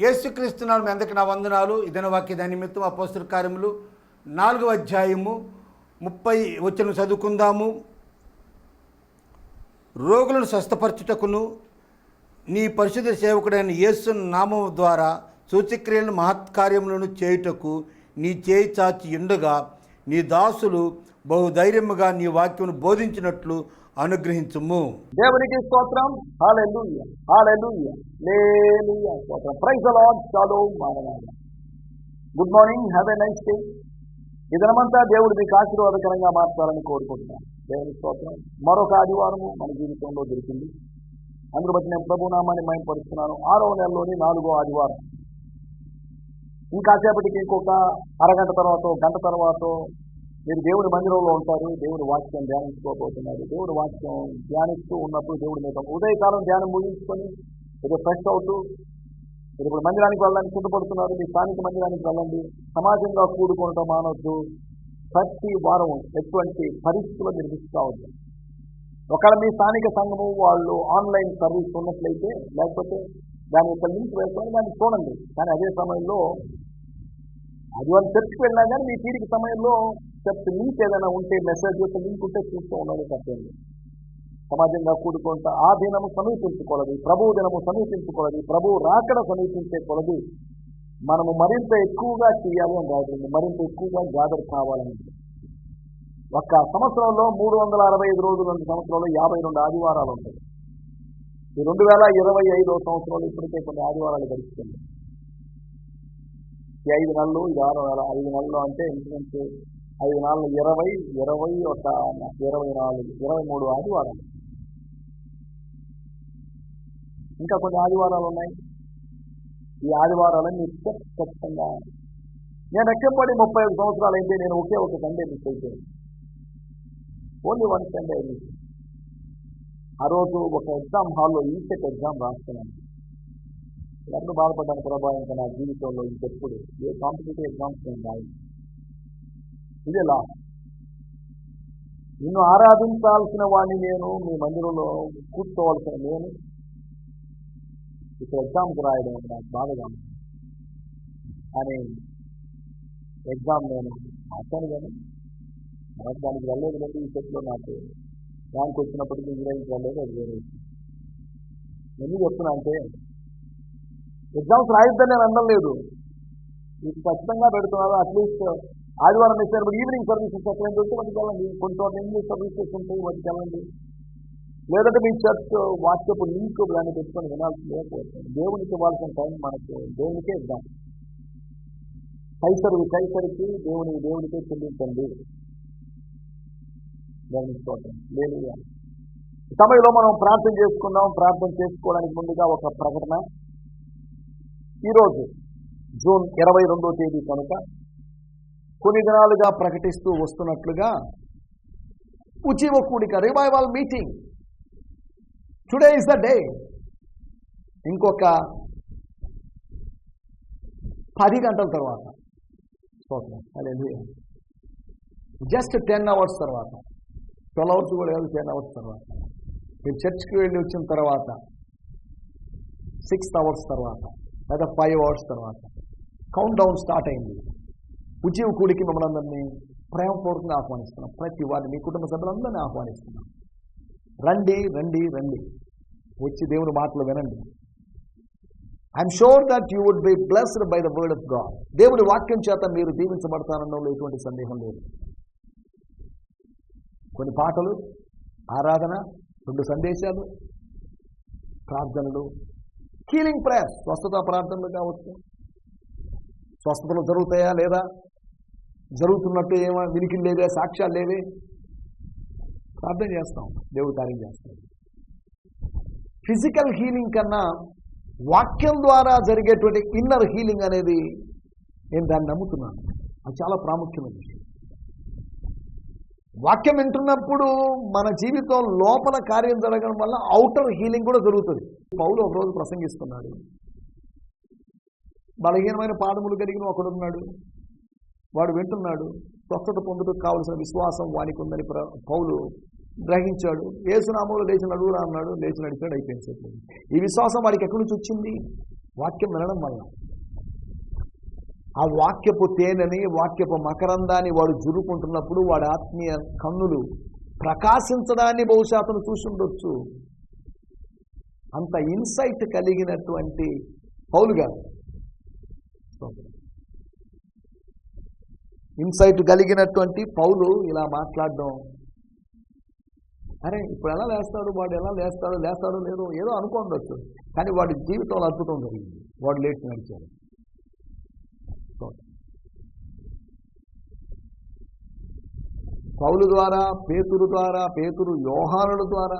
యేసుక్రీస్తునామమున మీ అందరికీ నా వందనాలు. ఇదన వాక్య దాని నిమిత్తం అపోస్తలుల కార్యములు 4వ అధ్యాయము 30 వచనం చదువుకుందాము. రోగులను స్వస్థపరచుటకును నీ పరిశుద్ధ సేవకుడైన యేసు నామము ద్వారా సూచక్రియలను మహత్కార్యములను చేయుటకు నీ చేయి చాచి ఉండగా నీ దాసులు బహుధైర్యముగా నీ వాక్యమును బోధించినట్లు అనుగ్రహించుము. దేవునికి స్తోత్రం. హల్లెలూయా హల్లెలూయా హల్లెలూయా స్తోత్రం. Praise the Lord. షాలోమ్ మానవాళి. Good morning, have a nice day. ఈ దినమంతా దేవుడు మీకు ఆశీర్వాదకరంగా మార్చాలని కోరుకుంటున్నాను. దేవుని స్తోత్రం. మరొక ఆదివారము మన జీవితంలో దొరికింది. అందులో బట్టి నేను ప్రభు నామాన్ని మహిమపరుస్తున్నాను. 6వ నెలలోని 4వ ఆదివారం. ఇంకాసేపటికి ఇంకొక అరగంట తర్వాత గంట తర్వాత మీరు దేవుడి మందిరంలో ఉంటారు. దేవుడి వాక్యం ధ్యానించుకోబోతున్నారు. దేవుడి వాక్యం ధ్యానిస్తూ ఉన్నప్పుడు దేవుడి మీద ఉదయకాలం ధ్యానం ముగించుకొని ఏదో ఫ్రెష్ అవుతూ మీరు ఇప్పుడు మందిరానికి వెళ్ళడానికి సిద్ధపడుతున్నారు. మీ స్థానిక మందిరానికి వెళ్ళండి. సమాజంగా కూడుకోవడం మానవద్దు. ప్రతి వారం ఎటువంటి పరిస్థితుల్లో మీరు మిస్ కావద్దు. ఒకవేళ మీ స్థానిక సంఘము వాళ్ళు ఆన్లైన్ సర్వీస్ ఉన్నట్లయితే, లేకపోతే దాని యొక్క లింక్ వేసుకొని దాన్ని చూడండి. కానీ అదే సమయంలో అది వాళ్ళు చర్చికి వెళ్ళినా కానీ మీ తీరిక సమయంలో చర్చ్ లింక్ ఏదైనా ఉంటే, మెసేజ్ యొక్క లింక్ ఉంటే చూస్తూ ఉండాలి. తప్పేంది. సమాజంగా కూడుకుంటా ఆ దినము సమీపించుకోలేదు, ప్రభువు దినము సమీపించుకోలేదు, ప్రభువు రాకడ సమీపించే కొలది మనము మరింత ఎక్కువగా చేయాలి అని రాదు, మరింత ఎక్కువగా గ్యాదర్ కావాలని. ఒక సంవత్సరంలో 365 రోజులు, 2 సంవత్సరాలు 52 ఆదివారాలు ఉంటాయి. ఈ 2025వ సంవత్సరంలో ఇప్పటికే కొన్ని ఆదివారాలు గడుస్తుంది. ఈ 5 నెలలు, ఇది 6వ నెల. 5 నెలలు అంటే ఇంచుమించు 5 నెలలు 20, 21, 24, 23 ఆదివారాలు. ఇంకా కొన్ని ఆదివారాలు ఉన్నాయి. ఈ ఆదివారాలన్నీ ఖచ్చితంగా నేను ఎక్కబడి 35 సంవత్సరాలు అయితే నేను ఒకే ఒక సండే మిస్ అయిపోయాను. Only 1 Sunday. ఆ రోజు ఒక ఎగ్జామ్ హాల్లో ఈసెట్ ఎగ్జామ్ రాస్తున్నాను. ఎవరు బాధపడ్డాను, ప్రభావం ఇంకా నా జీవితంలో ఇంకెప్పుడు ఏ కాంపిటేటివ్ ఎగ్జామ్స్ నేను రాయి. ఇదే లాస్ట్. నిన్ను ఆరాధించాల్సిన వాడిని నేను, మీ మందిరంలో కూర్చోవలసిన నేను ఇక్కడ ఎగ్జామ్కి రాయడం నాకు బాధగా ఉంది. కానీ ఎగ్జామ్ నేను రాశాను, కానీ దానికి వెళ్ళలేదు. లేదు ఈ సెట్లో నాకు ర్యాంక్ వచ్చినప్పటికీ ఇంజనీరింగ్కి వెళ్ళలేదు. అది వేరే. ఎందుకు చెప్తున్నా అంటే, ఎగ్జామ్స్ రాయిద్దని నేను అనలేదు. ఇది ఖచ్చితంగా పెడుతున్నారు. అట్లీస్ట్ ఆదివారం ఇస్తారు, ఈవినింగ్ సర్వీసెస్ ఎక్కడైనా ఉంటే వాటికి వెళ్ళండి. కొన్ని చోట్ల ఇంగ్లీష్ సర్వీసెస్ ఉంటాయి, వాటికి వెళ్ళండి. లేదంటే మీ చర్చ్ వాట్సాప్ లింక్ దాన్ని పెట్టుకొని వినాల్సి లేకపోతుంది. దేవునికి ఇవ్వాల్సిన టైం మనకు దేవునికే ఇద్దాం. కైసరికి దేవునికే చెల్లించండి. లేదు ఈ సమయంలో మనం ప్రార్థన చేసుకుందాం. ప్రార్థన చేసుకోవడానికి ముందుగా ఒక ప్రకటన. ఈరోజు జూన్ 22వ తేదీ కనుక కొన్ని దినాలుగా ప్రకటిస్తూ వస్తున్నట్లుగా ఉజ్జీవ కూడిక revival meeting. Today is the day. ఇంకొక 10 గంటల తర్వాత, జస్ట్ 10 అవర్స్ తర్వాత, 12 అవర్స్ కూడా కాదు, 10 అవర్స్ తర్వాత మీరు చర్చ్కి వెళ్ళి వచ్చిన తర్వాత 6 అవర్స్ తర్వాత లేదా 5 అవర్స్ తర్వాత కౌంట్ డౌన్ స్టార్ట్ అయింది. ఉజ్జీవ కూడికి మిమ్మల్ని అందరినీ ప్రేమపూర్వకంగా ఆహ్వానిస్తున్నాం. ప్రతి వారిని, మీ కుటుంబ సభ్యులందరినీ ఆహ్వానిస్తున్నాం. రండి రండి రండి, వచ్చి దేవుని మాటలు వినండి. I'm sure that you would be blessed by the word of God. దేవుని వాక్యం చేత మీరు దీవించబడతానడంలో ఎటువంటి సందేహం లేదు. కొన్ని పాటలు, ఆరాధన, 2 సందేశాలు, ప్రార్థనలు, హీలింగ్ ప్రేయర్స్, స్వస్థత ప్రార్థనలు కావచ్చు. స్వస్థతలు జరుగుతాయా లేదా, జరుగుతున్నట్టు ఏమో వినికిలు లేవే, సాక్ష్యాలు లేవే, ప్రార్థన చేస్తాం, దేవుడు కార్యం చేస్తాం. ఫిజికల్ హీలింగ్ కన్నా వాక్యం ద్వారా జరిగేటువంటి ఇన్నర్ హీలింగ్ అనేది నేను దాన్ని నమ్ముతున్నాను. అది చాలా ప్రాముఖ్యమైన విషయం. వాక్యం వింటున్నప్పుడు మన జీవితం లోపల కార్యం జరగడం వల్ల అవుటర్ హీలింగ్ కూడా జరుగుతుంది. పౌలు ఒకరోజు ప్రసంగిస్తున్నాడు. బలహీనమైన పాదములు కలిగిన ఒకడున్నాడు, వాడు వింటున్నాడు. స్వస్థత పొందుటకు కావలసిన విశ్వాసం వానికి ఉందని పౌలు గ్రహించాడు. యేసు నామములో లేచి నడువురా అన్నాడు. లేచి నడిచాడు, అయిపోయింది. ఈ విశ్వాసం వాడికి ఎక్కడి నుంచి వచ్చింది? వాక్యం వినడం వల్ల. ఆ వాక్యపు తేనెని, వాక్యపు మకరందాన్ని వాడు జురుకుంటున్నప్పుడు వాడి ఆత్మీయ కన్నులు ప్రకాశించడాన్ని బహుశా అతను చూసి ఉండొచ్చు. అంత ఇన్సైట్ కలిగినటువంటి పౌలు గారు, ఇన్సైట్ కలిగినటువంటి పౌలు ఇలా మాట్లాడడం, అరే ఇప్పుడు ఎలా లేస్తాడు వాడు, ఎలా లేస్తాడో లేదో ఏదో అనుకోండొచ్చు, కానీ వాడి జీవితంలో అద్భుతం జరిగింది. వాడు లేచి నడిచాడు. పౌలు ద్వారా, పేతురు యోహానుల ద్వారా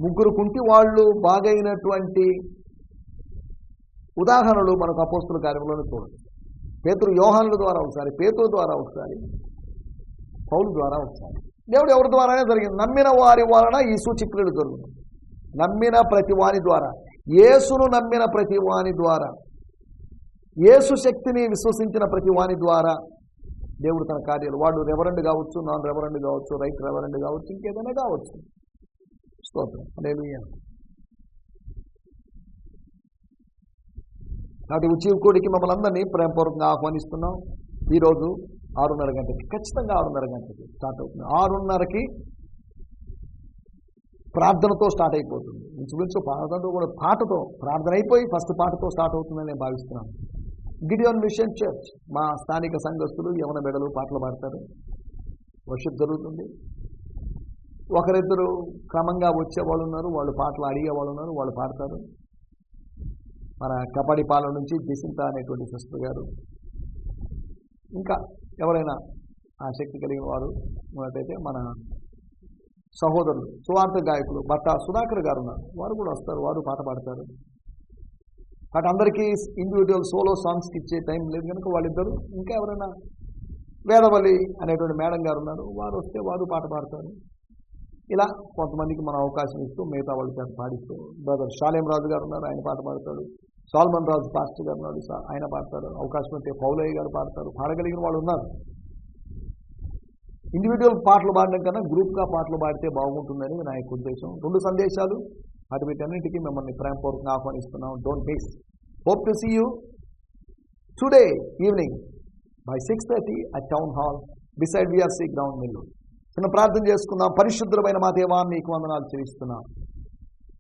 ముగ్గురు కుంటి వాళ్ళు బాగైనటువంటి ఉదాహరణలు మనకు అపోస్తుల కార్యంలోనే చూడండి. పేతురు యోహానుల ద్వారా ఒకసారి, పేతురు ద్వారా ఒకసారి, పౌలు ద్వారా ఒకసారి. దేవుడు ఎవరి ద్వారానే జరిగింది. నమ్మిన వారి వలన ఈ సూచక్రియలు జరుగుతుంది. నమ్మిన ప్రతి వాని ద్వారా, యేసును నమ్మిన ప్రతి వాని ద్వారా, యేసు శక్తిని విశ్వసించిన ప్రతి వాని ద్వారా దేవుడు తన కార్యాలు, వాడు రెవరెండ్ కావచ్చు, నాన్ రెవరెండ్ కావచ్చు, రైట్ రెవరెండ్ కావచ్చు, ఇంకేదైనా కావచ్చు. స్తోత్రం. హల్లెలూయా. నాటి ఉచివుకోడికి మమ్మల్ని అందరినీ ప్రేమపూర్వకంగా ఆహ్వానిస్తున్నాం. ఈరోజు 6:30 గంటకి, ఖచ్చితంగా 6:30 గంటకి స్టార్ట్ అవుతుంది. 6:30కి ప్రార్థనతో స్టార్ట్ అయిపోతుంది. ఇంచుమించు ప్రార్థనతో కూడా, పాటతో ప్రార్థన అయిపోయి ఫస్ట్ పాటతో స్టార్ట్ అవుతుందని నేను భావిస్తున్నాను. గిడియోన్ మిషన్ చర్చ్ మా స్థానిక సంఘస్థులు యవన బిడ్డలు పాటలు పాడతారు. వర్షిప్ జరుగుతుంది. ఒకరిద్దరు క్రమంగా వచ్చేవాళ్ళు ఉన్నారు, వాళ్ళు పాటలు అడిగేవాళ్ళు ఉన్నారు, వాళ్ళు పాడతారు. మన కబడ్డీపాలెం నుంచి జసింత అనేటువంటి సిస్టర్ గారు, ఇంకా ఎవరైనా ఆసక్తి కలిగిన వారు ఉన్నట్టయితే మన సహోదరులు సువార్త గాయకులు భర్త సుధాకర్ గారు ఉన్నారు, వారు కూడా వస్తారు, వారు పాట పాడతారు. అటు అందరికీ ఇండివిజువల్ సోలో సాంగ్స్కి ఇచ్చే టైం లేదు కనుక వాళ్ళిద్దరు, ఇంకా ఎవరైనా వేదవల్లి అనేటువంటి మేడం గారు ఉన్నారు, వారు వస్తే వారు పాట పాడతారు. ఇలా కొంతమందికి మనం అవకాశం ఇస్తూ మిగతా వాళ్ళ చేత పాడిస్తూ, బ్రదర్ షాలేం రాజు గారు ఉన్నారు, ఆయన పాట పాడతాడు. సాల్మన్ రాజు పాస్టర్ గారు ఉన్నారు, ఆయన పాడతారు. అవకాశం అయితే పౌలయ్య గారు పాడతారు. పాడగలిగిన వాళ్ళు ఉన్నారు. ఇండివిజువల్ పాటలు పాడడం కన్నా గ్రూప్గా పాటలు పాడితే బాగుంటుందని నా యొక్క ఉద్దేశం. 2 సందేశాలు, అటు వీటన్నిటికీ మిమ్మల్ని ప్రేమపూర్వకంగా ఆహ్వానిస్తున్నాం. Don't miss. Hope to see you today evening by 6:30 at town hall beside VRC ground Nellore. చిన్న ప్రార్థన చేసుకుందాం. పరిశుద్ధమైన మా దేవా, మీకు వందనాలు చెల్లిస్తున్నాం.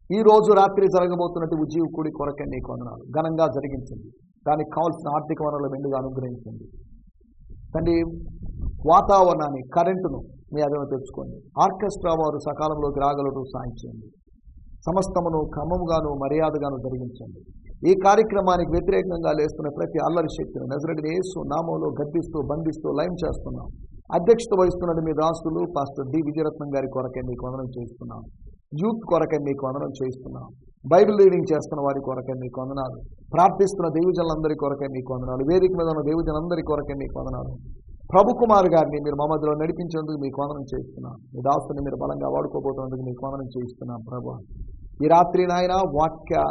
ఈ రోజు రాత్రి జరగబోతున్నట్టు ఉజ్జీవకుడి కొరకే నీకు వందనాలు. ఘనంగా జరిగించండి. దానికి కావాల్సిన ఆర్థిక వనరులు మెండుగా అనుగ్రహించండి తండ్రి. వాతావరణాన్ని, కరెంటును మీ అదను తెచ్చుకోండి. ఆర్కెస్ట్రా వారు సకాలంలోకి రాగలరు సాయం చేయండి. సమస్తమును క్రమముగాను మర్యాదగాను జరిగించండి. ఈ కార్యక్రమానికి వ్యతిరేకంగా లేస్తున్న ప్రతి అల్లరి శక్తిని నజరేయుడైన యేసు నామములో గద్దిస్తూ, బంధిస్తూ లయం చేస్తున్నాం. అధ్యక్షత వహిస్తున్నది మీ దాసులు పాస్టర్ డి విజయరత్నం గారి కొరకే మీకు వందనం చేస్తున్నాం. యూత్ కొరకే మీకు వందనం చేస్తున్నాం. బైబిల్ రీడింగ్ చేస్తున్న వారి కొరకే మీకు వందనాలు. ప్రార్థిస్తున్న దేవజనులందరి కొరకే మీకు వందనాలు. వేదిక మీద ఉన్న దేవజనులందరి కొరకే మీకు వందనాలు. ప్రభు కుమార్ గారిని మీరు మా మధ్యలో నడిపించేందుకు మీకు వందనం చేస్తున్నాం. మీ దాసుని మీరు బలంగా వాడుకోబోతున్నందుకు మీకు వందనం చేస్తున్నాం. ప్రభు, ఈ రాత్రి నాయన వాక్య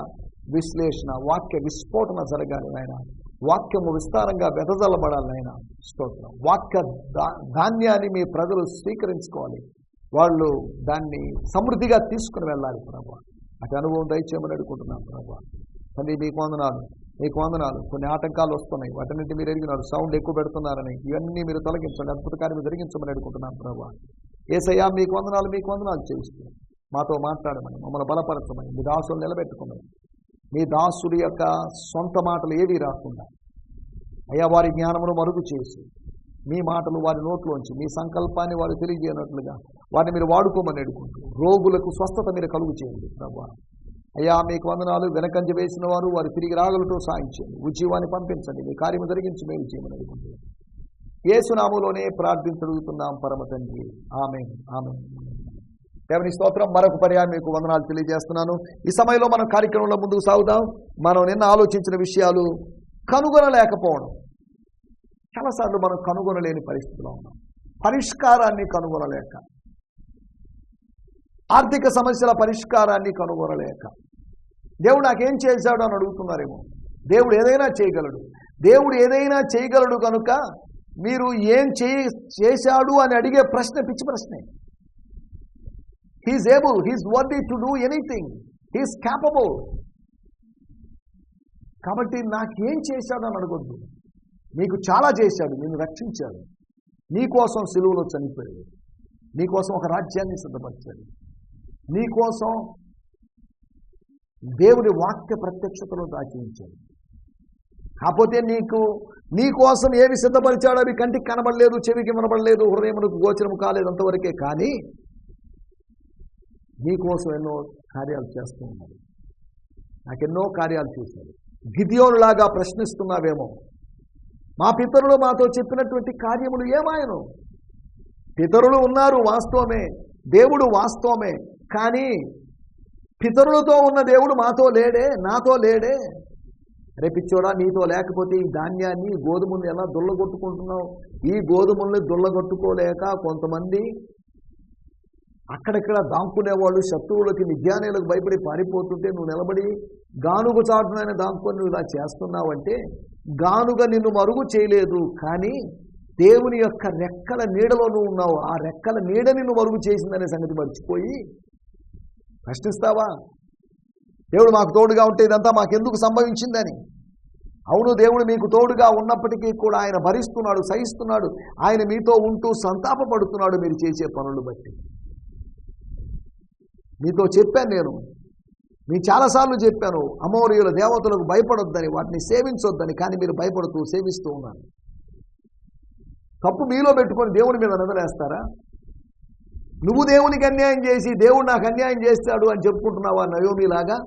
విశ్లేషణ, వాక్య విస్ఫోటన జరగాలి నాయన. వాక్యము విస్తారంగా వెదజల్లబడాలి నాయన. స్తోత్రం. వాక్య ధాన్యాన్ని మీ ప్రజలు స్వీకరించుకోవాలి. వాళ్ళు దాన్ని సమృద్ధిగా తీసుకుని వెళ్ళాలి ప్రభు. అటు అనుభవం దయచేయమని అడుగుకుంటున్నాం ప్రభు. తండ్రి మీకు వందనాలు, మీకు వందనాలు. కొన్ని ఆటంకాలు వస్తున్నాయి, వాటన్నింటి మీరు ఎరిగినారు. సౌండ్ ఎక్కువ పెడుతున్నారని ఇవన్నీ మీరు తొలగించండి. అద్భుత కార్యం జరిగించమని అడుగుకుంటున్నాం ప్రభు. యేసయ్యా మీకు వందనాలు, మీకు వందనాలు చేయిస్తూ మాతో మాట్లాడమని, మమ్మల్ని బలపరచమని, మీ దాసులు నిలబెట్టుకోమని, మీ దాసుడి యొక్క సొంత మాటలు ఏవీ రాకుండా అయ్యా వారి జ్ఞానమును మరుగు చేసి మీ మాటలు వారి నోట్లోంచి, మీ సంకల్పాన్ని వారు తెలియజేయనట్లుగా వారిని మీరు వాడుకోమని అడుగుకుంటూ రోగులకు స్వస్థత మీరు కలుగు చేయండి ప్రభు. అయ్యా మీకు వందనాలు. వెనకంజ వేసిన వారు తిరిగి రాగలటూ సాయం చేయండి. ఉజ్జీవాన్ని పంపించండి. మీ కార్యము జరిగించి మేము చేయమని అడుగుకుంటూ యేసు నామములోనే ప్రార్థించగలుగుతున్నాం పరమ తండ్రి. ఆమేన్, ఆమేన్. దేవుని స్తోత్రం. మరొక పర్యాయం మీకు వందనాలు తెలియజేస్తున్నాను. ఈ సమయంలో మనం కార్యక్రమంలో ముందుకు సాగుదాం. మనం నిన్న ఆలోచించిన విషయాలు కనుగొనలేకపోవడం. చాలాసార్లు మనం కనుగొనలేని పరిస్థితిలో ఉన్నాం. పరిష్కారాన్ని కనుగొనలేక, ఆర్థిక సమస్యల పరిష్కారాన్ని కనుగొనలేక, దేవుడు నాకేం చేశాడు అని అడుగుతున్నారేమో. దేవుడు ఏదైనా చేయగలడు. దేవుడు ఏదైనా చేయగలడు కనుక మీరు ఏం చేశాడు అని అడిగే ప్రశ్న పిచ్చి ప్రశ్నే. He is able, he is worthy to do anything. He is capable. కాబట్టి నాకేం చేశాడు అని అడగొద్దు. నీకు చాలా చేశాడు, నిన్ను రక్షించాడు, నీకోసం సిలువలో చనిపోయాడు, నీకోసం ఒక రాజ్యాన్ని సిద్ధపరిచాడు, నీకోసం దేవుడి వాక్య ప్రత్యక్షతలో దాచించాడు. కాకపోతే నీకోసం ఏమి సిద్ధపరిచాడో అవి కంటికి కనబడలేదు, చెవికి వినబడలేదు, హృదయమునకు గోచరం కాలేదు, అంతవరకే. కానీ నీకోసం ఎన్నో కార్యాలు చేస్తూ ఉన్నాడు. నాకెన్నో కార్యాలు చేశాడు. గిద్యోనులాగా ప్రశ్నిస్తున్నావేమో, మా పితరులు మాతో చెప్పినటువంటి కార్యములు ఏమాయను? పితరులు ఉన్నారు వాస్తవమే, దేవుడు వాస్తవమే, కానీ పితరులతో ఉన్న దేవుడు మాతో లేడే, నాతో లేడే. రేపిచ్చోడా, నీతో లేకపోతే ఈ ధాన్యాన్ని, గోధుమల్ని ఎలా దుల్లగొట్టుకుంటున్నావు? ఈ గోధుమల్ని దుల్లగొట్టుకోలేక కొంతమంది అక్కడిక్కడ దాంకునేవాళ్ళు శత్రువులకి, విజ్ఞానులకు భయపడి పారిపోతుంటే నువ్వు నిలబడి గానుగ చాటునైనా దాంకొని నువ్వు ఇలా చేస్తున్నావంటే, గానుగ నిన్ను మరుగు చేయలేదు, కానీ దేవుని యొక్క రెక్కల నీడలో నువ్వు ఉన్నావు. ఆ రెక్కల నీడ నిన్ను మరుగు చేసిందనే సంగతి మర్చిపోయి ప్రశ్నిస్తావా? దేవుడు మాకు తోడుగా ఉంటే ఇదంతా మాకెందుకు సంభవించిందని. అవును, దేవుడు మీకు తోడుగా ఉన్నప్పటికీ కూడా ఆయన భరిస్తున్నాడు, సహిస్తున్నాడు. ఆయన మీతో ఉంటూ సంతాపపడుతున్నాడు మీరు చేసే పనులు బట్టి. మీతో చెప్పాను, నేను చాలాసార్లు చెప్పాను, అమోరీయుల దేవతలకు భయపడొద్దని, వాటిని సేవించొద్దని. కానీ మీరు భయపడుతూ సేవిస్తూ ఉన్నారు. తప్పు మీలో పెట్టుకొని దేవుని మీద నిందలేస్తారా? నువ్వు దేవునికి అన్యాయం చేసి దేవుడు నాకు అన్యాయం చేస్తాడు అని చెప్పుకుంటున్నావా నయోమిలాగా?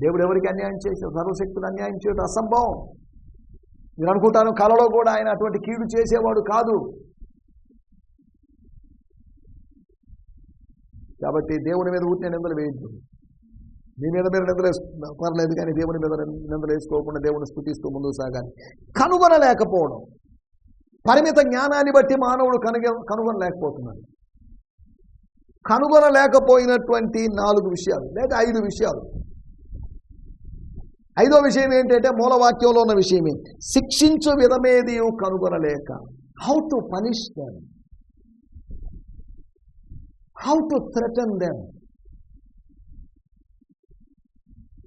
దేవుడు ఎవరికి అన్యాయం చేశాడు? సర్వశక్తుడు అన్యాయం చేయడం అసంభవం. మీరు అనుకుంటాను కలలో కూడా ఆయన అటువంటి కీడు చేసేవాడు కాదు. కాబట్టి దేవుని మీద ఊరినే నిందలు వేయద్దు. మీ మీద మీరు నిందలు వేసుకుంటున్నారు పర్లేదు, కానీ దేవుని మీద నిందలు వేసుకోకుండా దేవుని స్తుతిస్తూ ముందుకు సాగాలి. కనుగొనలేకపోవడం, పరిమిత జ్ఞానాన్ని బట్టి మానవుడు కనుగొనలేకపోతున్నాడు. కనుగొనలేకపోయినటువంటి 4 విషయాలు లేదా 5 విషయాలు. 5వ విషయం ఏంటంటే మూలవాక్యంలో ఉన్న విషయమే, శిక్షించు విధమేది కనుగొనలేక. How to punish them, how to threaten them,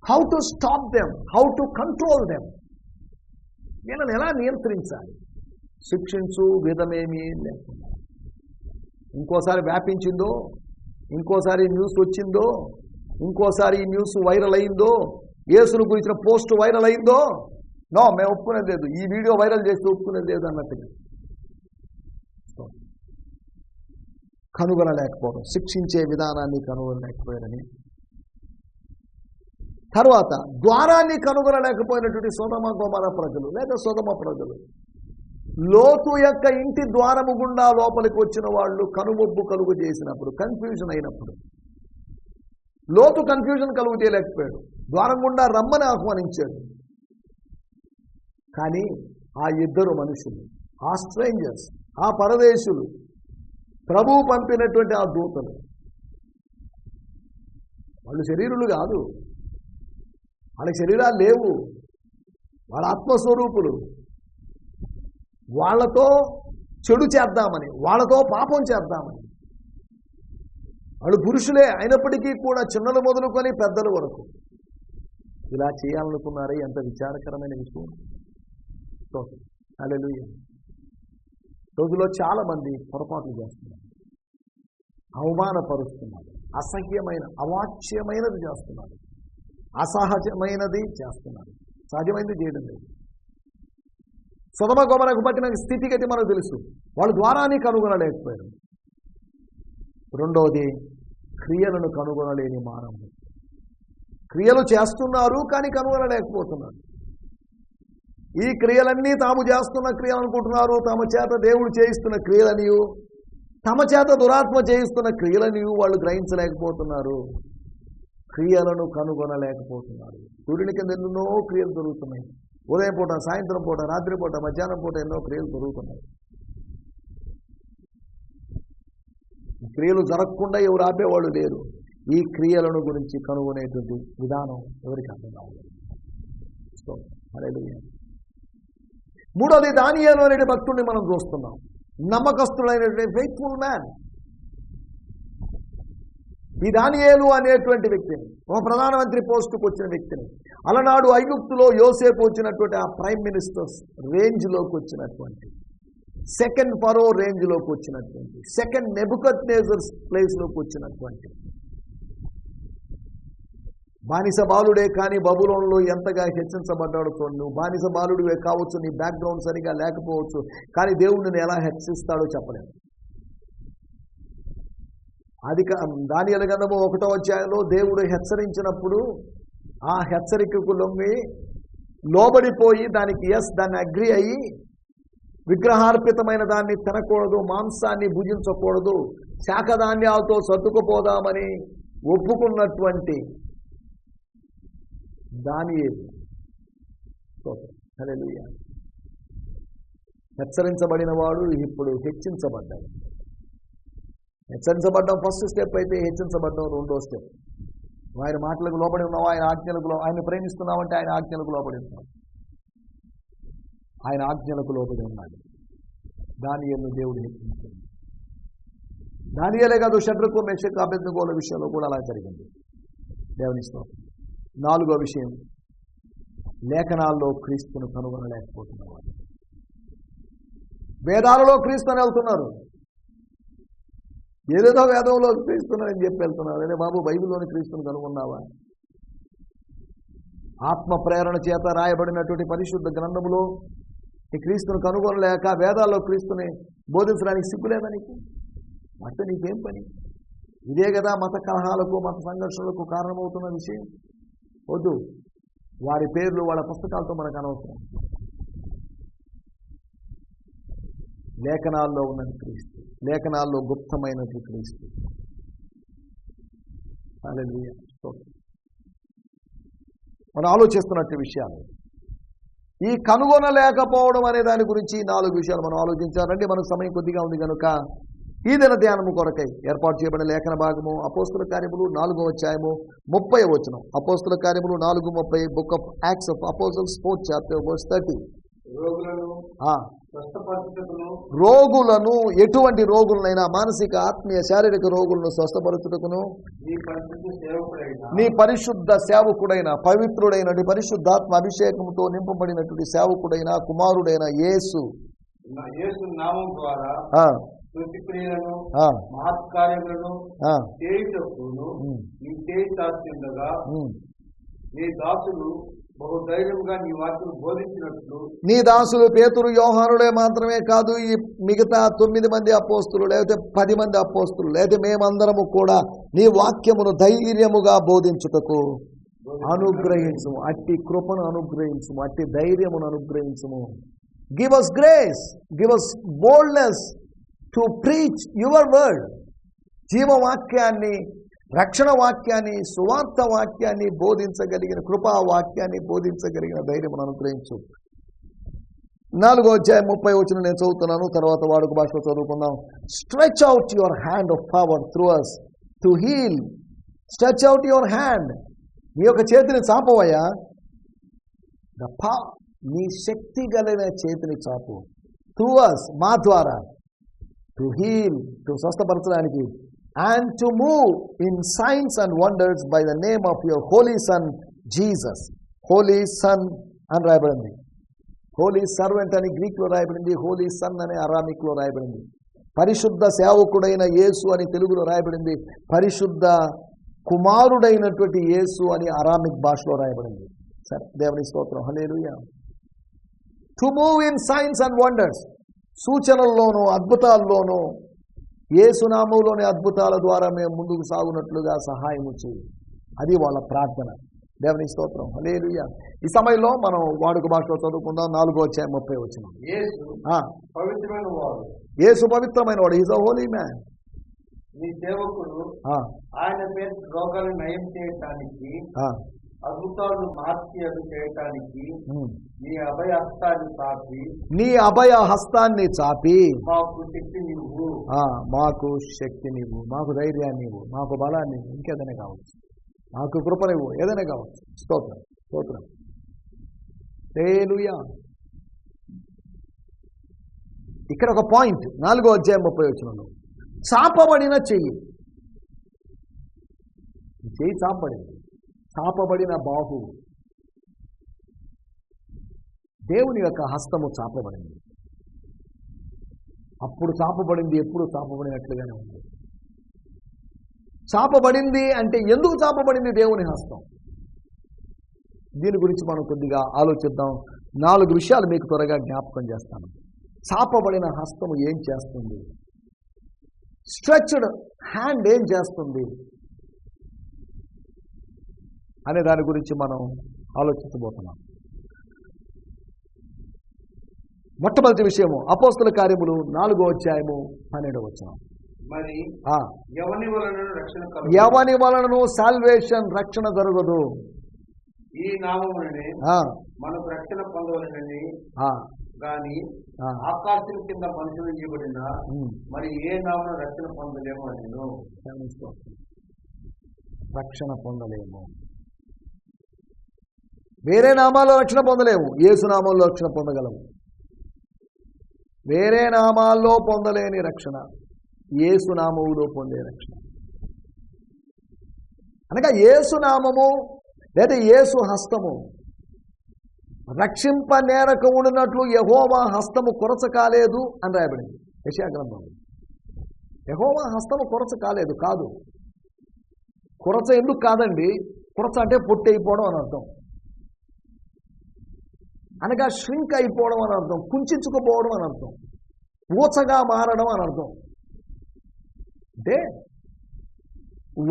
how to stop them, how to control them. వీళ్ళని ఎలా నియంత్రించాలి? శిక్షించు విధమేమీ లేకుండా. ఇంకోసారి వ్యాపించిందో, ఇంకోసారి న్యూస్ వచ్చిందో, ఇంకోసారి ఈ న్యూస్ వైరల్ అయిందో, యేసును గురించిన పోస్ట్ వైరల్ అయిందో, నో మేము ఒప్పుకునేది లేదు, ఈ వీడియో వైరల్ చేసి ఒప్పుకునేది లేదు అన్నట్టుగా. కనుగొనలేకపోవడం, శిక్షించే విధానాన్ని కనుగొనలేకపోయారని. తర్వాత ద్వారాన్ని కనుగొనలేకపోయినటువంటి సొదొమ గొమొర్రా ప్రజలు లేదా సొదొమ ప్రజలు. లోతు యొక్క ఇంటి ద్వారము గుండా లోపలికి వచ్చిన వాళ్ళు కనుమొబ్బు కలుగు చేసినప్పుడు, కన్ఫ్యూజన్ అయినప్పుడు, లోతు కన్ఫ్యూజన్ కలుగు చేయలేకపోయాడు. ద్వారం గుండా రమ్మని ఆహ్వానించాడు. కానీ ఆ 2 మనుషులు, ఆ స్ట్రేంజర్స్, ఆ పరదేశులు, ప్రభువు పంపినటువంటి ఆ దూతలు, వాళ్ళు శరీరులు కాదు, వాళ్ళకి శరీరాలు లేవు, వాళ్ళ ఆత్మస్వరూపులు. వాళ్ళతో చెడు చేద్దామని, వాళ్ళతో పాపం చేద్దామని, వాళ్ళు పురుషులే అయినప్పటికీ కూడా చిన్నలు మొదలుకొని పెద్దల వరకు ఇలా చేయాలనుకున్నారే. ఎంత విచారకరమైన విషయం. హల్లెలూయా. రోజులో చాలా మంది పొరపాట్లు చేస్తున్నారు, అవమానపరుస్తున్నారు, అసహ్యమైన అవాచ్యమైనది చేస్తున్నారు, అసహజమైనది చేస్తున్నారు, సహజమైనది చేయడం లేదు. సొదొమ గొమొర్రాకు పట్టిన స్థితిగతి మనకు తెలుసు. వాళ్ళు ద్వారాన్ని కనుగొనలేకపోయారు. 2వది క్రియలను కనుగొనలేని మానవులు. క్రియలు చేస్తున్నారు కానీ కనుగొనలేకపోతున్నారు. ఈ క్రియలన్నీ తాము చేస్తున్న క్రియలు అనుకుంటున్నారు. తమ చేత దేవుడు చేయిస్తున్న క్రియలనియు, తమ చేత దురాత్మ చేయిస్తున్న క్రియలనియు వాళ్ళు గ్రహించలేకపోతున్నారు. క్రియలను కనుగొనలేకపోతున్నారు. సూర్యుని కింద ఎన్నో క్రియలు జరుగుతున్నాయి. ఉదయం పూట, సాయంత్రం పూట, రాత్రి పూట, మధ్యాహ్నం పూట ఎన్నో క్రియలు జరుగుతున్నాయి. క్రియలు జరగకుండా ఎవరు ఆపేవాళ్ళు లేరు. ఈ క్రియలను గురించి కనుగొనేటువంటి విధానం ఎవరికి అర్థం కావాలి. హల్లెలూయా. 3వది దానియేలు అనే భక్తుడిని మనం చూస్తున్నాం. నమ్మకస్తుడైనటువంటి ఫెయిత్ఫుల్ మ్యాన్. ఈ దానియేలు అనేటువంటి వ్యక్తిని, ఒక ప్రధానమంత్రి పోస్టుకు వచ్చిన వ్యక్తిని, అలనాడు ఐగుప్తులో యోసేపు వచ్చినటువంటి ఆ ప్రైమ్ మినిస్టర్స్ రేంజ్లోకి వచ్చినటువంటి, సెకండ్ ఫరో రేంజ్లోకి వచ్చినటువంటి, సెకండ్ నెబుకద్నెజర్ ప్లేస్లోకి వచ్చినటువంటి బానిస బాలుడే కానీ బబులోనులో ఎంతగా హెచ్చించబడ్డాడు చూడండి. నువ్వు బానిస బాలుడివే కావచ్చు, నీ బ్యాక్గ్రౌండ్ సరిగా లేకపోవచ్చు, కానీ దేవుడిని ఎలా హెచ్చిస్తాడో చెప్పలేము. దానియేలు గ్రంథము 1వ అధ్యాయంలో దేవుడు హెచ్చరించినప్పుడు ఆ హెచ్చరికకు లొంగి లోబడిపోయి దాన్ని అగ్రి అయ్యి విగ్రహార్పితమైన దాన్ని తినకూడదు, మాంసాన్ని భుజించకూడదు, శాఖధాన్యాలతో సర్దుకుపోదామని ఒప్పుకున్నటువంటి దానియేలు. హల్లెలూయా. హెచ్చరించబడిన వాడు ఇప్పుడు హెచ్చించబడ్డాడు. హెచ్చరించబడ్డం ఫస్ట్ స్టెప్ అయితే, హెచ్చించబడ్డం 2వ స్టెప్. ఆయన మాటలకు లోబడి ఉన్నావు, ఆయన ఆజ్ఞలకు ఆయన ప్రేమిస్తున్నావంటే ఆయన ఆజ్ఞలకు లోబడి ఉన్నావు. ఆయన ఆజ్ఞలకు లోబడి ఉన్నాడు. దానియేలును దేవుడు హెచ్చించాడు. దానియేలే కాదు, షడ్రకు మెషకు అబేద్నెగోల విషయంలో కూడా అలా జరిగింది. దేవుని స్తోత్రం. 4వ విషయం, లేఖనాల్లో క్రీస్తును కనుగొనలేకపోతున్నవాడు. వేదాలలో క్రీస్తుని వెళ్తున్నారు, ఏదేదో వేదంలో క్రీస్తున్నారని చెప్పి వెళ్తున్నారు. అదే బాబు, బైబిల్లోని క్రీస్తుని కనుగొన్నావా? ఆత్మ ప్రేరణ చేత రాయబడినటువంటి పరిశుద్ధ గ్రంథములో ఈ క్రీస్తును కనుగొనలేక వేదాల్లో క్రీస్తుని బోధించడానికి సిగ్గులేదా నీకు? అంటే నీకేం పని? ఇదే కదా మత కలహాలకు, మత సంఘర్షణలకు కారణమవుతున్న విషయం. వద్దు, వారి పేర్లు వాళ్ళ పుస్తకాలతో మనకు అనవసరం. లేఖనాల్లో ఉన్నది క్రీస్తు, లేఖనాల్లో గుప్తమైనది క్రీస్తు. హల్లెలూయా. మనం ఆలోచిస్తున్నట్టు విషయాలు, ఈ కనుగొనలేకపోవడం అనే దాని గురించి 4 విషయాలు మనం ఆలోచించాలంటే మనకు సమయం కొద్దిగా ఉంది కనుక ఈ దిన ధ్యానము కొరకై ఏర్పాటు చేయబడిన లేఖన భాగము అపోస్తుల కార్యములు 4వ అధ్యాయము 30వ వచనం. అపోస్తుల కార్యములు 4:30, book of acts of apostles 4th chapter verse 30. రోగులను, ఎటువంటి రోగులనైనా, మానసిక, ఆత్మీయ, శారీరక రోగులను స్వస్థపరచుటకును నీ పరిశుద్ధ సేవకుడైన, పవిత్రుడైనటువంటి పరిశుద్ధాత్మ అభిషేకంతో నింపబడినటువంటి సేవకుడైన కుమారుడైన యేసు నామం ద్వారా మహత్కార్యములను చేయుటకును నీ చేయి చాచుండగా నీ దాసులు బహుధైర్యముగా నీ వాక్యం బోధించినట్లు. నీ దాసులు పేతురు, యోహానుడే మాత్రమే కాదు, ఈ మిగతా 9 మంది అపోస్తులు, లేకపోతే 10 మంది అపోస్తులు, లేకపోతే మేమందరము కూడా నీ వాక్యమును ధైర్యముగా బోధించుటకు అనుగ్రహించుము. అట్టి కృపను అనుగ్రహించుము, అట్టి ధైర్యమును అనుగ్రహించుము. Give us grace, give us boldness to preach your word. జీవవాక్యాన్ని, రక్షణ వాక్యాన్ని, సువార్త వాక్యాన్ని బోధించగలిగిన, కృపా వాక్యాన్ని బోధించగలిగిన ధైర్యమును అనుగ్రహించు. 4వ అధ్యాయం 30వ వచనం నేను చదువుతున్నాను, తర్వాత వాడుక భాషలో చదువుకుందాం. Stretch out your hand of power through us to heal. Stretch out your hand, నీ యొక్క చేతిని చాపవయ్యా. నీ శక్తి కలిగిన చేతిని చాపు. త్రూ us, మా ద్వారా, టు హీల్, టు స్వస్థపరచడానికి, and to move in signs and wonders by the name of your holy son Jesus. Holy son అని రాయబడింది, హోలీ సర్వెంట్ అని గ్రీక్లో రాయబడింది, హోలీ సన్ అని అరామిక్లో రాయబడింది, పరిశుద్ధ సేవకుడైన యేసు అని తెలుగులో రాయబడింది, పరిశుద్ధ కుమారుడైనటువంటి యేసు అని అరామిక్ భాషలో రాయబడింది. సరే, దేవుని స్తోత్రం. Hallelujah. To move in signs and wonders, సూచనల్లోనూ అద్భుతాల్లోనూ, యేసునామములోని అద్భుతాల ద్వారా మేము ముందుకు సాగునట్లుగా సహాయం చేయి. అది వాళ్ళ ప్రార్థన. దేవుని స్తోత్రం. హల్లెలూయా. ఈ సమయంలో మనం వాడుక భాషలో చదువుకుందాం. 4వ అధ్యాయం 30వ వచనం. యేసు పవిత్రమైన వాడు. Is a Holi man. నీ సేవకుడు ఆయన పేరు రోగాలను నయం చేయటానికి, అద్భుతాలను మహత్యాలు చేయటానికి నీ అభయ హస్తాన్ని చాపి మాకు శక్తి నీవు, మాకు శక్తి నీవు, మాకు ధైర్యాన్ని నీవు, మాకు బలాన్ని నీవు, ఇంకేదైనా కావచ్చు, మాకు కృప నీవు, ఏదైనా కావచ్చు. స్తోత్రం, స్తోత్రం. హల్లెలూయా. ఇక్కడ ఒక పాయింట్, 4వ అధ్యాయం 30వ వచనంలో, చాపబడిన చెయ్యి. చేయి చాపబడింది, చాపబడిన బాహు, దేవుని యొక్క హస్తము చాపబడింది. అప్పుడు చాపబడింది, ఎప్పుడు చాపబడినట్లుగానే ఉంది. చాపబడింది అంటే ఎందుకు చాపబడింది దేవుని హస్తం? దీని గురించి మనం కొద్దిగా ఆలోచిద్దాం. 4 విషయాలు మీకు త్వరగా జ్ఞాపకం చేస్తాను. చాపబడిన హస్తము ఏం చేస్తుంది, స్ట్రెచ్డ్ హ్యాండ్ ఏం చేస్తుంది అనే దాని గురించి మనం ఆలోచించబోతున్నాం. మొట్టమొదటి విషయము అపోస్తల కార్యములు 4వ అధ్యాయము 12వ వచనం. మరి ఆ, ఎవని వలన రక్షణ కలుగును? ఎవని వలనను సాల్వేషన్ రక్షణ జరగదు. ఈ నామముననే ఆ, మనకు రక్షణ పొందవలనని ఆ, గాని ఆ, ఆకాశం కింద మనుషులు ఇవ్వబడిన ఉమ్. మరి ఏ నామను రక్షణ పొందలేము అని రక్షణ పొందలేము. వేరే నామాల్లో రక్షణ పొందలేము, యేసు నామంలో రక్షణ పొందగలము. వేరే నామాల్లో పొందలేని రక్షణ యేసు నామములో పొందే రక్షణ. అనగా యేసు నామము లేదా యేసు హస్తము రక్షింప నేరక ఉండినట్లు యెహోవా హస్తము కొరచ కాలేదు అని రాయబడింది యెషయా గ్రంథంలో. యెహోవా హస్తము కొరచ కాలేదు, కాదు. కొరచ ఎందుకు కాదండి? కొరచ అంటే పొట్టి అయిపోవడం అని అర్థం, అనగా ష్రింక్ అయిపోవడం అని అర్థం, కుంచుకుపోవడం అని అర్థం, ఊచగా మారడం అని అర్థం. అంటే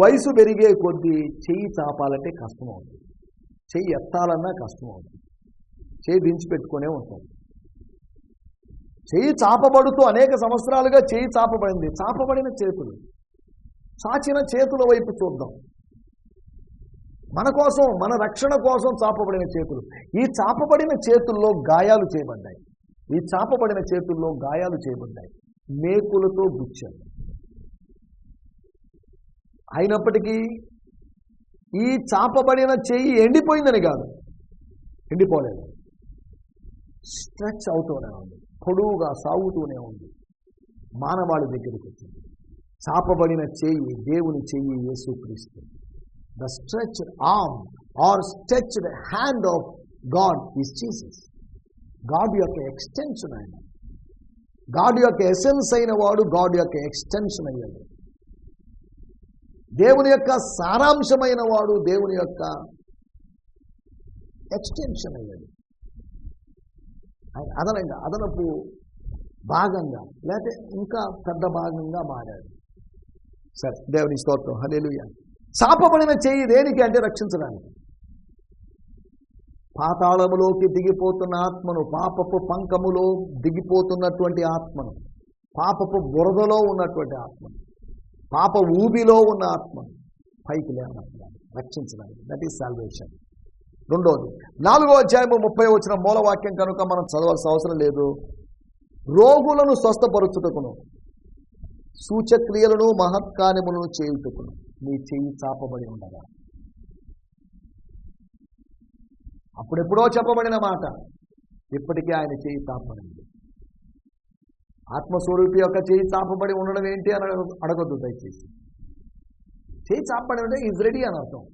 వయసు పెరిగే కొద్దీ చెయ్యి చాపాలంటే కష్టం అవుతుంది, చెయ్యి ఎత్తాలన్నా కష్టం అవుతుంది, చెయ్యి దించిపెట్టుకునే ఉంటుంది. చెయ్యి చాపబడుతూ అనేక సంవత్సరాలుగా చెయ్యి చాపబడింది. చాపబడిన చేతులు, చాచిన చేతుల వైపు చూద్దాం. మన కోసం, మన రక్షణ కోసం చాపబడిన చేతులు. ఈ చాపబడిన చేతుల్లో గాయాలు చేయబడ్డాయి. ఈ చాపబడిన చేతుల్లో గాయాలు చేయబడ్డాయి, మేకులతో గుచ్చారు. అయినప్పటికీ ఈ చాపబడిన చెయ్యి ఎండిపోయిందని కాదు, ఎండిపోలేదు, స్ట్రెచ్ అవుతూనే ఉంది, పొడవుగా సాగుతూనే ఉంది. మానవాళి దగ్గరికి వచ్చింది. చాపబడిన చెయ్యి దేవుని చెయ్యి యేసుక్రీస్తు. The stretched arm or stretched hand of God is Jesus. God యొక్క ఎక్స్టెన్షన్ ఆయన, గాడ్ యొక్క ఎసెన్స్ అయిన వాడు గాడ్ యొక్క ఎక్స్టెన్షన్ అయ్యాడు. దేవుని యొక్క సారాంశమైన వాడు దేవుని యొక్క ఎక్స్టెన్షన్ అయ్యాడు. ఆయన అదనంగా, అదనపు భాగంగా, లేకపోతే ఇంకా పెద్ద భాగంగా మారాడు. సరే, దేవుని స్తోత్రం, హల్లెలూయా. చాపబడిన చెయ్యి దేనికి అంటే రక్షించడానికి. పాతాళములోకి దిగిపోతున్న ఆత్మను, పాపపు పంకములో దిగిపోతున్నటువంటి ఆత్మను, పాపపు బురదలో ఉన్నటువంటి ఆత్మను, పాప ఊబిలో ఉన్న ఆత్మను పైకి లేవనెత్తడానికి, రక్షించడానికి. That is salvation. రెండోది 4వ అధ్యాయము 30వ వచనం మూలవాక్యం కనుక మనం చదవాల్సిన అవసరం లేదు. రోగులను స్వస్థపరుచుటకును సూచక్రియలను మహత్కార్యములను చేయుటకును నీ చెయ్యి చాపబడి ఉండగా. అప్పుడెప్పుడో చెప్పబడిన మాట, ఇప్పటికీ ఆయన చెయ్యి చాపబడింది. ఆత్మస్వరూపి యొక్క చెయ్యి చాపబడి ఉండడం ఏంటి అని అడగొద్దు దయచేసి. చెయ్యి చాపబడి ఉంటే ఈజ్ రెడీ అని అర్థం.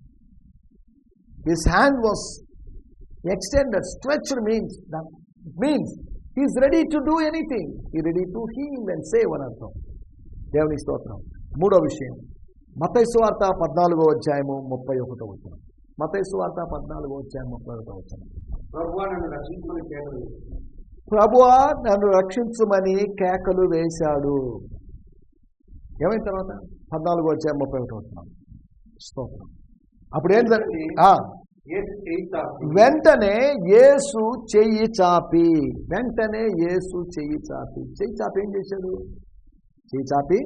His hand was extended, stretched means he is ready to do anything, he ready to heal and save అని అర్థం. దేవుని స్తోత్రం. మూడో విషయం, మత్తయి సువార్త 14వ అధ్యాయము 31వ వచనం. మత్తయి సువార్త 14వ అధ్యాయం 31వ వచనం. ప్రభువా నన్ను రక్షించుమని కేకలు వేశాడు. ఏమైన తర్వాత 14వ అధ్యాయం 31వ వచనం. స్తోత్రం. అప్పుడు ఏంటంటే వెంటనే యేసు చెయ్యి చాపి, వెంటనే యేసు చెయ్యి చాపి, చెయ్యి చాపి ఏం చేశాడు? చెయ్యి చాపి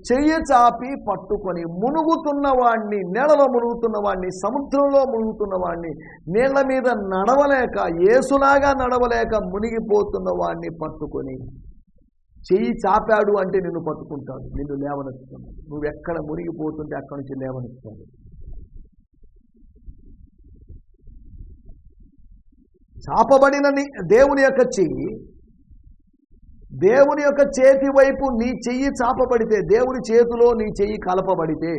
చెయ్యి చాపి పట్టుకొని మునుగుతున్న వాడిని, నీళ్ళలో మునుగుతున్న వాడిని, సముద్రంలో మునుగుతున్న వాడిని, నీళ్ల మీద నడవలేక, యేసులాగా నడవలేక మునిగిపోతున్న వాడిని పట్టుకొని, చెయ్యి చాపాడు అంటే నిన్ను పట్టుకుంటాడు, నిన్ను లేవనెత్తుతాడు. నువ్వు ఎక్కడ మునిగిపోతుంటే అక్కడి నుంచి లేవనెత్తుతాడు. చాపబడిన దేవుని యొక్క చెయ్యి దేవుని యొక్క చేతి వైపు నీ చెయ్యి చాపబడితే, దేవుని చేతిలో నీ చెయ్యి కలపబడితే,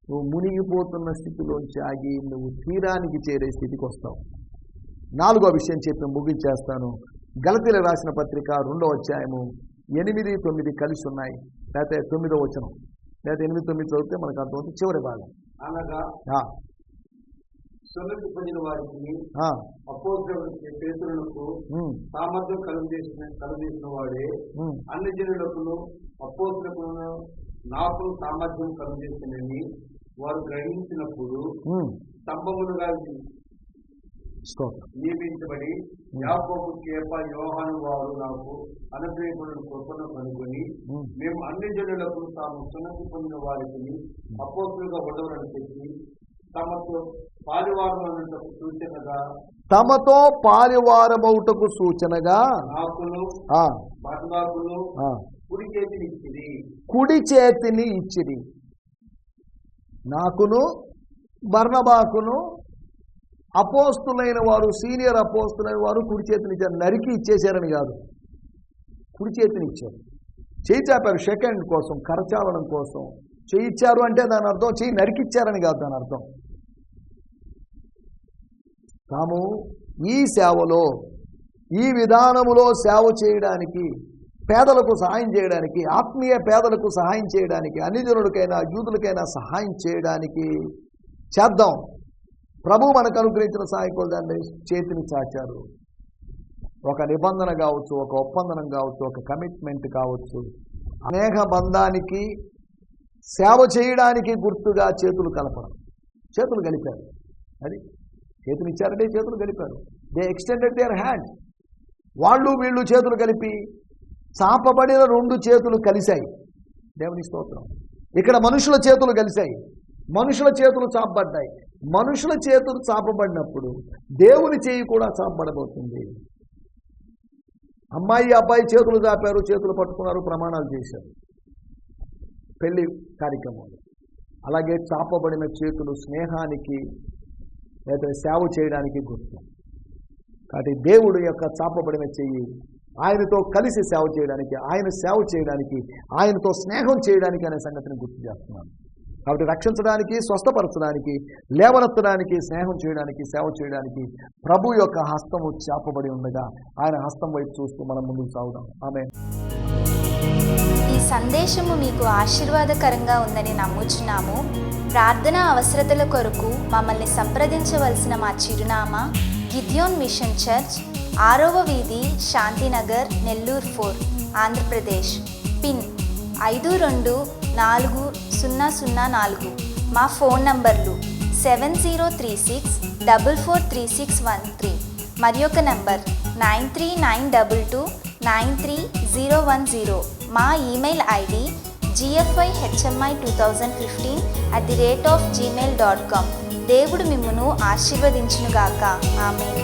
నువ్వు మునిగిపోతున్న స్థితిలోంచి ఆగి నువ్వు తీరానికి చేరే స్థితికి వస్తావు. 4వ విషయం చెప్పి ముగించేస్తాను. గలతీయులకు రాసిన పత్రిక 2వ అధ్యాయము 8, 9 కలిసి ఉన్నాయి. లేకపోతే 9వ వచనం, లేకపోతే 8, 9 చదివితే మనకు అర్థమవుతుంది. చివరి భాగం అనగా సున్నతి పొందిన వారికి అపోస్తలుల పేతురులకు సామర్థ్యం కలుగజేసిన వాడే అన్ని జనులకు అపోస్తలులను నాకు సామర్థ్యం కలుగజేసినని వారు గ్రహించినప్పుడు స్తంభములుగా నియమించబడి యాకోబు, కేఫా, యోహాను వారు నాకు అనుగ్రహించిన కృపను కనుగొని మేము అన్ని జనులకు తాము సున్నతి పొందిన వారికి అపోస్తలుగా ఉండవలని చెప్పి తమతో పాలివారమౌటకు సూచనగా నాకును కుడి చేతిని ఇచ్చిరి. నాకును బర్నబాకును అపోస్తులైన వారు, సీనియర్ అపోస్తులైన వారు కుడి చేతిని ఇచ్చారు. నరికి ఇచ్చేశారని కాదు, కుడి చేతిని ఇచ్చారు. చేయి చాపారు సెకండ్ కోసం, కరచాలనం కోసం చేయి ఇచ్చారు అంటే దాని అర్థం చేయి నరికిచ్చారని కాదు. దాని అర్థం తాము ఈ సేవలో, ఈ విధానములో సేవ చేయడానికి, పేదలకు సహాయం చేయడానికి, ఆత్మీయ పేదలకు సహాయం చేయడానికి, అన్యజనులకైనా యూదులకైనా సహాయం చేయడానికి చేద్దాం. ప్రభు మనకు అనుగ్రహించిన సహాయకులు దాన్ని చేతిని చాచారు. ఒక నిబంధన కావచ్చు, ఒక ఒప్పందనం కావచ్చు, ఒక కమిట్మెంట్ కావచ్చు, అనేక బంధానికి సేవ చేయడానికి గుర్తుగా చేతులు కలపడం. చేతులు కలిపారు. అది చేతులు ఇచ్చారంటే చేతులు కలిపారు. They extended their hand. వాళ్ళు వీళ్ళు చేతులు కలిపి చాపబడిన 2 చేతులు కలిశాయి. దేవుని స్తోత్రం. ఇక్కడ మనుషుల చేతులు కలిశాయి, మనుషుల చేతులు చాపబడ్డాయి. మనుషుల చేతులు చాపబడినప్పుడు దేవుని చేయి కూడా చాపబడబోతుంది. అమ్మాయి అబ్బాయి చేతులు చాపారు, చేతులు పట్టుకున్నారు, ప్రమాణాలు చేశారు పెళ్లి కార్యక్రమంలో. అలాగే చాపబడిన చేతులు స్నేహానికి లేదా సేవ చేయడానికి గుర్తు. కాబట్టి దేవుడు యొక్క చాపబడిన చెయ్యి ఆయనతో కలిసి సేవ చేయడానికి, ఆయన సేవ చేయడానికి, ఆయనతో స్నేహం చేయడానికి అనే సంగతిని గుర్తు చేస్తున్నాను. కాబట్టి రక్షించడానికి, స్వస్థపరచడానికి, లేవనెత్తడానికి, స్నేహం చేయడానికి, సేవ చేయడానికి ప్రభు యొక్క హస్తము చాపబడి ఉండగా ఆయన హస్తం వైపు చూస్తూ మనం ముందుకు సాగుదాం. ఆమేన్. ఈ సందేశము మీకు ఆశీర్వాదకరంగా ఉందని నమ్ముచున్నాము. ప్రార్థనా అవసరతల కొరకు మమ్మల్ని సంప్రదించవలసిన మా చిరునామా గిద్యోన్ మిషన్ చర్చ్, 6వ వీధి, శాంతినగర్, నెల్లూరు 4, ఆంధ్రప్రదేశ్. పిన్ 524004. మా ఫోన్ నంబర్లు 7036443613 మరి ఒక నంబర్ 9392293010. మా ఈమెయిల్ ఐడి gfihmi2015@gmail.com. దేవుడు మిమ్మును ఆశీర్వదించునుగాక. ఆమేన్.